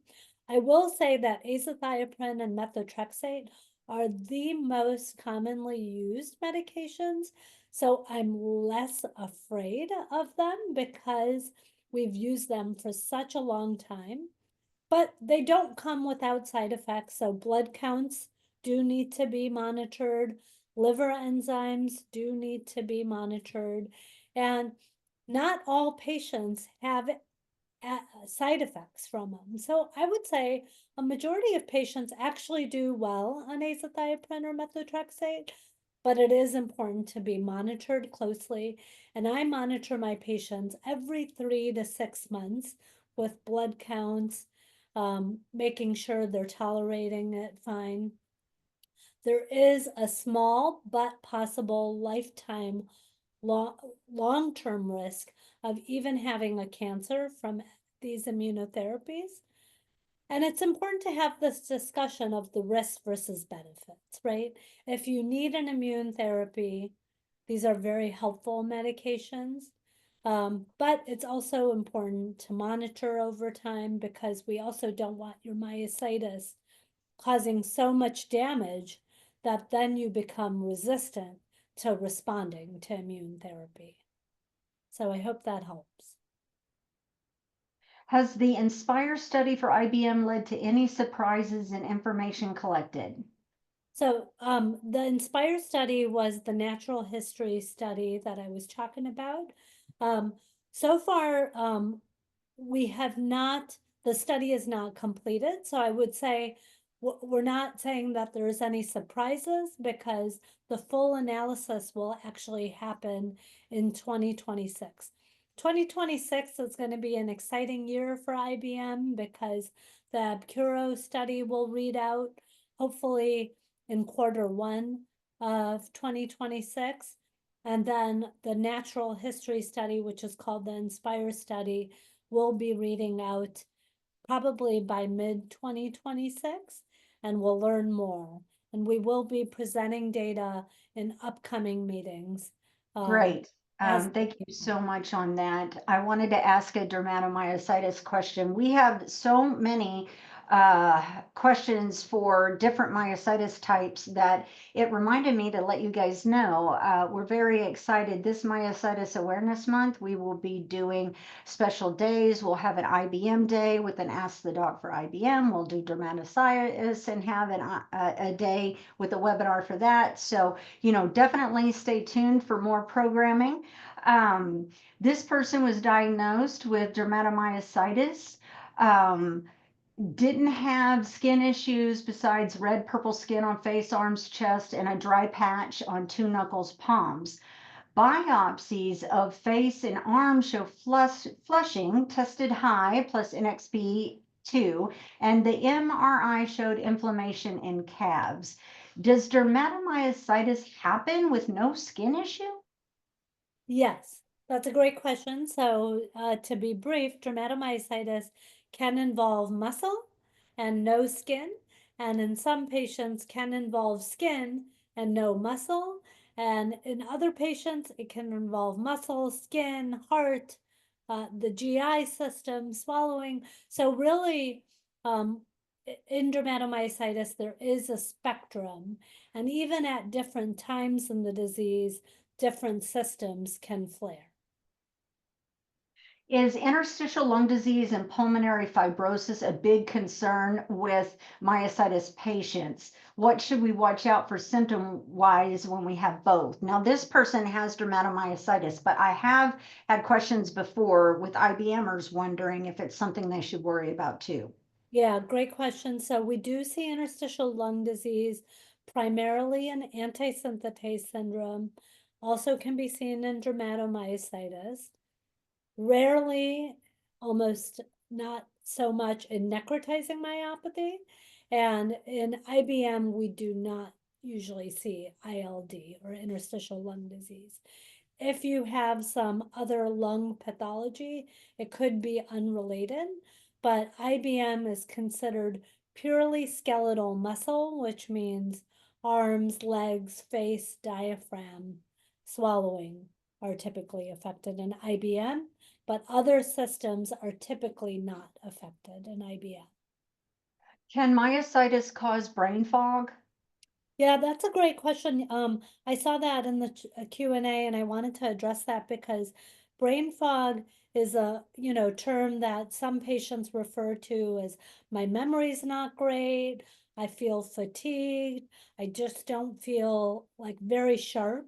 [SPEAKER 2] I will say that azathioprine and methotrexate are the most commonly used medications, so I'm less afraid of them because we've used them for such a long time. But they don't come without side effects, so blood counts do need to be monitored, liver enzymes do need to be monitored, and not all patients have side effects from them. So I would say a majority of patients actually do well on azathioprine or methotrexate, but it is important to be monitored closely. And I monitor my patients every 3 to 6 months with blood counts, making sure they're tolerating it fine. There is a small but possible lifetime long-term risk of even having a cancer from these immunotherapies. And it's important to have this discussion of the risk versus benefits, right? If you need an immune therapy, these are very helpful medications. But it's also important to monitor over time because we also don't want your myositis causing so much damage that then you become resistant to responding to immune therapy. So I hope that helps.
[SPEAKER 1] Has the INSPIRE study for IBM led to any surprises in information collected?
[SPEAKER 2] So the INSPIRE study was the natural history study that I was talking about. So far, we have not, the study is not completed. So I would say we're not saying that there's any surprises because the full analysis will actually happen in 2026. 2026 is going to be an exciting year for IBM because the Abcuro study will read out hopefully in Q1 of 2026. And then the natural history study, which is called the INSPIRE study, will be reading out probably by mid-2026, and we'll learn more. And we will be presenting data in upcoming meetings.
[SPEAKER 1] Great.
[SPEAKER 2] As
[SPEAKER 1] Thank you so much on that. I wanted to ask a dermatomyositis question. We have so many questions for different myositis types that it reminded me to let you guys know. We're very excited. This Myositis Awareness Month, we will be doing special days. We'll have an IBM day with an Ask the Doc for IBM. We'll do dermatomyositis and have a day with a webinar for that. So, definitely stay tuned for more programming. This person was diagnosed with dermatomyositis. Didn't have skin issues besides red purple skin on face, arms, chest, and a dry patch on 2 knuckles, palms. Biopsies of face and arms show flushing, tested high, plus NXP2, and the MRI showed inflammation in calves. Does dermatomyositis happen with no skin issue?
[SPEAKER 2] Yes, that's a great question. So, to be brief, dermatomyositis can involve muscle and no skin, and in some patients can involve skin and no muscle, and in other patients it can involve muscle, skin, heart, the GI system, swallowing. So really, in dermatomyositis, there is a spectrum, and even at different times in the disease, different systems can flare.
[SPEAKER 1] Is interstitial lung disease and pulmonary fibrosis a big concern with myositis patients? What should we watch out for symptom-wise when we have both? Now, this person has dermatomyositis, but I have had questions before with IBMers wondering if it's something they should worry about too.
[SPEAKER 2] Yeah, great question. So we do see interstitial lung disease primarily in antisynthetase syndrome, also can be seen in dermatomyositis. rarely, almost not so much in necrotizing myopathy. And in IBM, we do not usually see ILD or interstitial lung disease. If you have some other lung pathology, it could be unrelated, but IBM is considered purely skeletal muscle, which means arms, legs, face, diaphragm, swallowing are typically affected in IBM, but other systems are typically not affected in IBM.
[SPEAKER 1] Can myositis cause brain fog?
[SPEAKER 2] Yeah, that's a great question. I saw that in the Q&A and I wanted to address that because brain fog is a, term that some patients refer to as my memory's not great, I feel fatigued, I just don't feel like very sharp.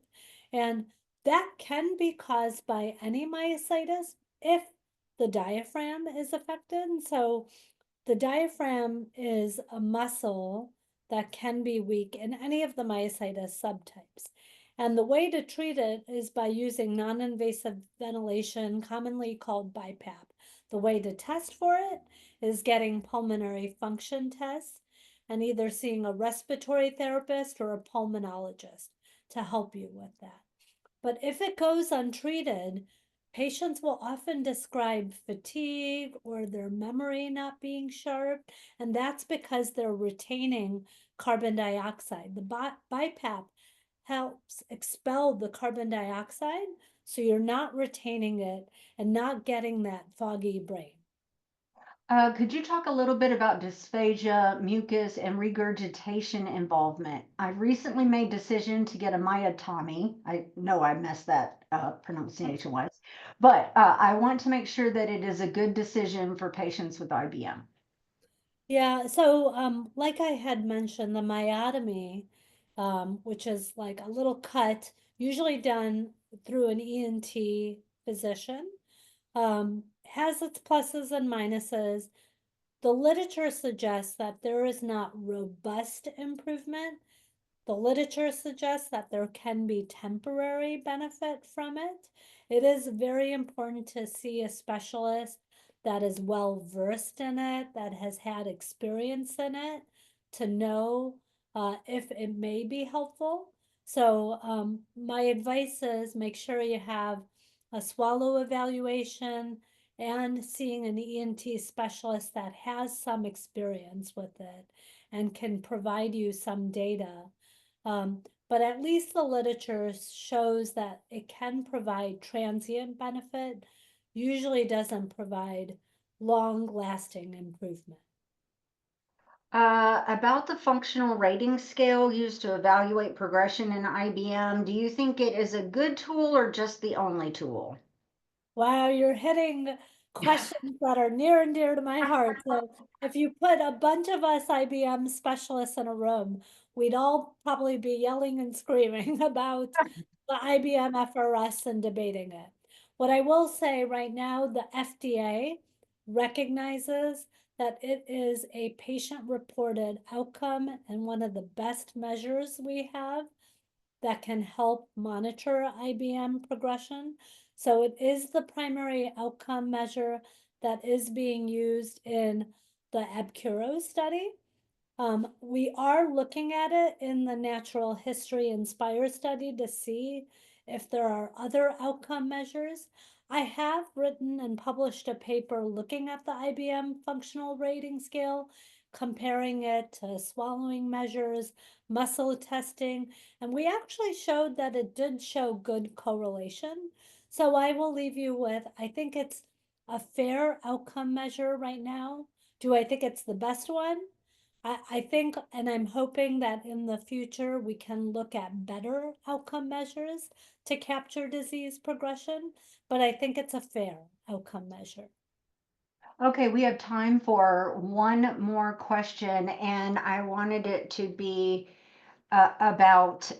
[SPEAKER 2] And that can be caused by any myositis if the diaphragm is affected. So the diaphragm is a muscle that can be weak in any of the myositis subtypes. And the way to treat it is by using non-invasive ventilation, commonly called BiPAP. The way to test for it is getting pulmonary function tests and either seeing a respiratory therapist or a pulmonologist to help you with that. But if it goes untreated, patients will often describe fatigue or their memory not being sharp, and that's because they're retaining carbon dioxide. The BiPAP helps expel the carbon dioxide, so you're not retaining it and not getting that foggy brain.
[SPEAKER 1] Could you talk a little bit about dysphagia, mucus, and regurgitation involvement? I've recently made decision to get a myotomy. I know I messed that up pronunciation-wise, but I want to make sure that it is a good decision for patients with IBM.
[SPEAKER 2] Yeah, so like I had mentioned, the myotomy, which is like a little cut, usually done through an ENT physician, has its pluses and minuses. The literature suggests that there is not robust improvement. The literature suggests that there can be temporary benefit from it. It is very important to see a specialist that is well versed in it, that has had experience in it, to know if it may be helpful. So my advice is make sure you have a swallow evaluation and seeing an ENT specialist that has some experience with it and can provide you some data. But at least the literature shows that it can provide transient benefit, usually doesn't provide long-lasting improvement.
[SPEAKER 1] About the functional rating scale used to evaluate progression in IBM, do you think it is a good tool or just the only tool?
[SPEAKER 2] Wow, you're hitting questions that are near and dear to my heart. So if you put a bunch of us IBM specialists in a room, we'd all probably be yelling and screaming about the IBM FRS and debating it. What I will say right now, the FDA recognizes that it is a patient-reported outcome and one of the best measures we have that can help monitor IBM progression. So it is the primary outcome measure that is being used in the ABCURO study. We are looking at it in the natural history INSPIRE study to see if there are other outcome measures. I have written and published a paper looking at the IBM functional rating scale, comparing it to swallowing measures, muscle testing, and we actually showed that it did show good correlation. So I will leave you with, I think it's a fair outcome measure right now. Do I think it's the best one? I think, and I'm hoping that in the future we can look at better outcome measures to capture disease progression, but I think it's a fair outcome measure.
[SPEAKER 1] Okay, we have time for one more question, and I wanted it to be about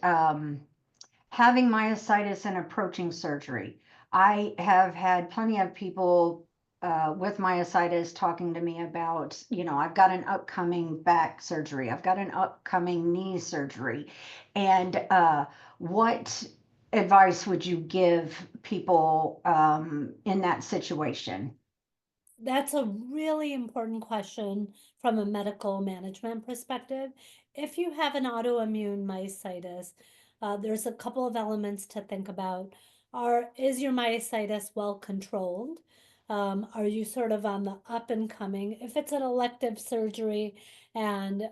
[SPEAKER 1] having myositis and approaching surgery. I have had plenty of people with myositis talking to me about, I've got an upcoming back surgery, I've got an upcoming knee surgery, and what advice would you give people in that situation?
[SPEAKER 2] That's a really important question from a medical management perspective. If you have an autoimmune myositis, there's a couple of elements to think about. Is your myositis well controlled? Are you sort of on the up and coming? If it's an elective surgery and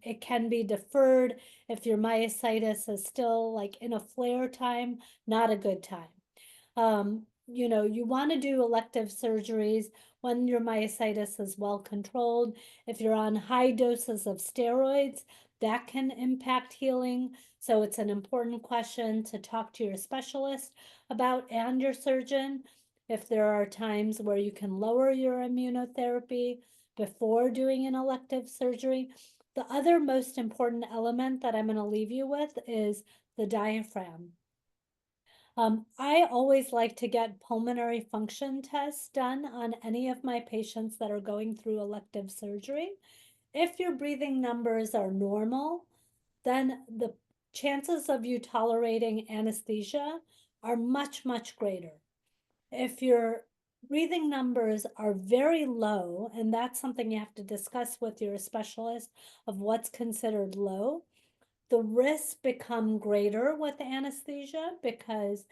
[SPEAKER 2] it can be deferred, if your myositis is still like in a flare time, not a good time. You want to do elective surgeries when your myositis is well controlled. If you're on high doses of steroids, that can impact healing. So it's an important question to talk to your specialist about and your surgeon. If there are times where you can lower your immunotherapy before doing an elective surgery. The other most important element that I'm going to leave you with is the diaphragm. I always like to get pulmonary function tests done on any of my patients that are going through elective surgery. If your breathing numbers are normal, then the chances of you tolerating anesthesia are much, much greater. If your breathing numbers are very low, and that's something you have to discuss with your specialist of what's considered low, the risks become greater with anesthesia because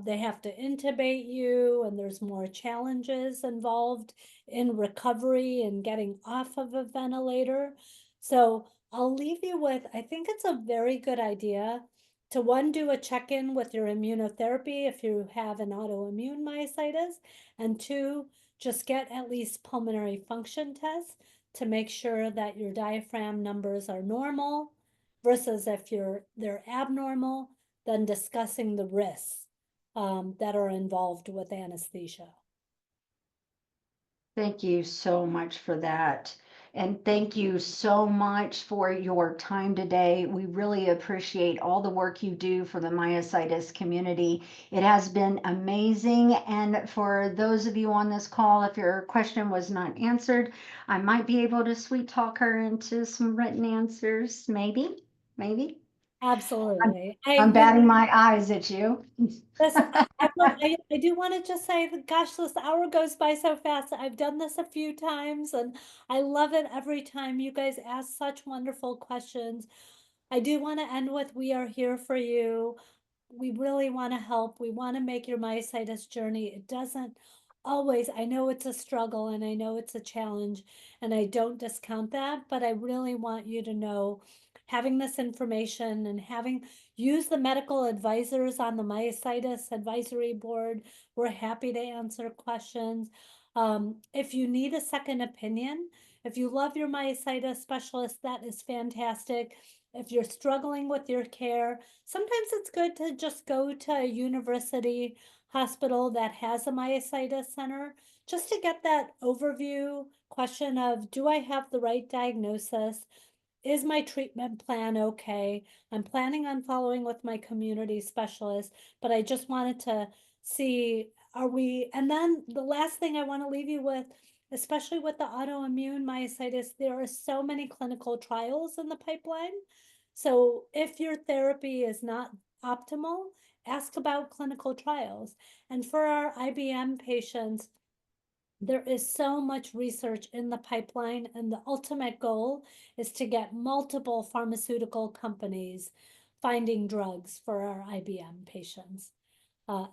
[SPEAKER 2] they have to intubate you and there's more challenges involved in recovery and getting off of a ventilator. So I'll leave you with, I think it's a very good idea to one, do a check-in with your immunotherapy if you have an autoimmune myositis, and two, just get at least pulmonary function tests to make sure that your diaphragm numbers are normal versus if they're abnormal, then discussing the risks that are involved with anesthesia.
[SPEAKER 1] Thank you so much for that. And thank you so much for your time today. We really appreciate all the work you do for the myositis community. It has been amazing. And for those of you on this call, if your question was not answered, I might be able to sweet talk her into some written answers. Maybe, maybe.
[SPEAKER 2] Absolutely.
[SPEAKER 1] I'm batting my eyes at you.
[SPEAKER 2] This, I do want to just say that, gosh, this hour goes by so fast. I've done this a few times and I love it every time. You guys ask such wonderful questions. I do want to end with, we are here for you. We really want to help. We want to make your myositis journey. It doesn't always, I know it's a struggle and I know it's a challenge and I don't discount that, but I really want you to know having this information and use the medical advisors on the myositis advisory board. We're happy to answer questions. If you need a second opinion, if you love your myositis specialist, that is fantastic. If you're struggling with your care, sometimes it's good to just go to a university hospital that has a myositis center just to get that overview question of, do I have the right diagnosis? Is my treatment plan okay? I'm planning on following with my community specialist, but I just wanted to see, and then the last thing I want to leave you with, especially with the autoimmune myositis, there are so many clinical trials in the pipeline. So if your therapy is not optimal, ask about clinical trials. And for our IBM patients, there is so much research in the pipeline, and the ultimate goal is to get multiple pharmaceutical companies finding drugs for our IBM patients.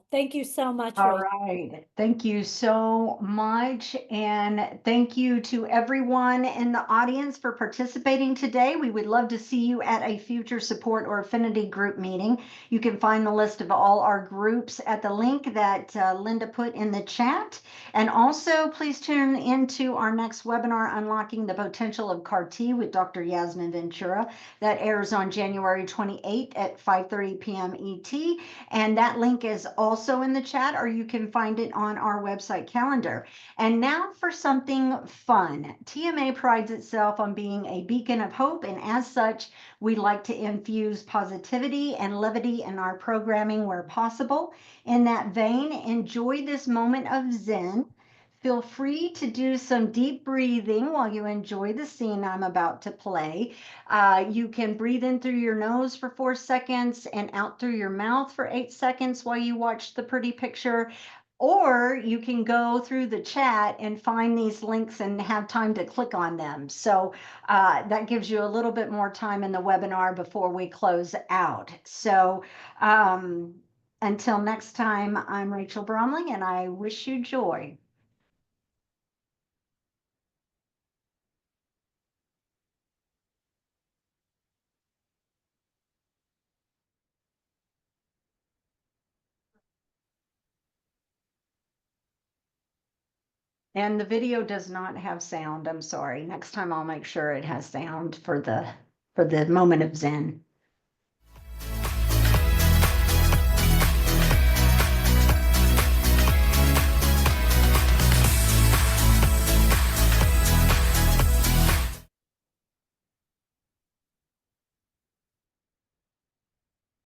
[SPEAKER 2] Thank you so much,
[SPEAKER 1] All
[SPEAKER 2] Rachel.
[SPEAKER 1] right. Thank you so much. And thank you to everyone in the audience for participating today. We would love to see you at a future support or affinity group meeting. You can find the list of all our groups at the link that Linda put in the chat. And also, please tune into our next webinar, Unlocking the Potential of CAR-T with Dr. Yasmin Ventura. That airs on January 28th at 5:30 p.m. ET. And that link is also in the chat, or you can find it on our website calendar. And now for something fun. TMA prides itself on being a beacon of hope, and as such, we like to infuse positivity and levity in our programming where possible. In that vein, enjoy this moment of Zen Feel free to do some deep breathing while you enjoy the scene I'm about to play. You can breathe in through your nose for 4 seconds and out through your mouth for 8 seconds while you watch the pretty picture. Or you can go through the chat and find these links and have time to click on them. So that gives you a little bit more time in the webinar before we close out. So until next time, I'm Rachel Bromley, and I wish you joy. And the video does not have sound. I'm sorry. Next time I'll make sure it has sound for the moment of Zen.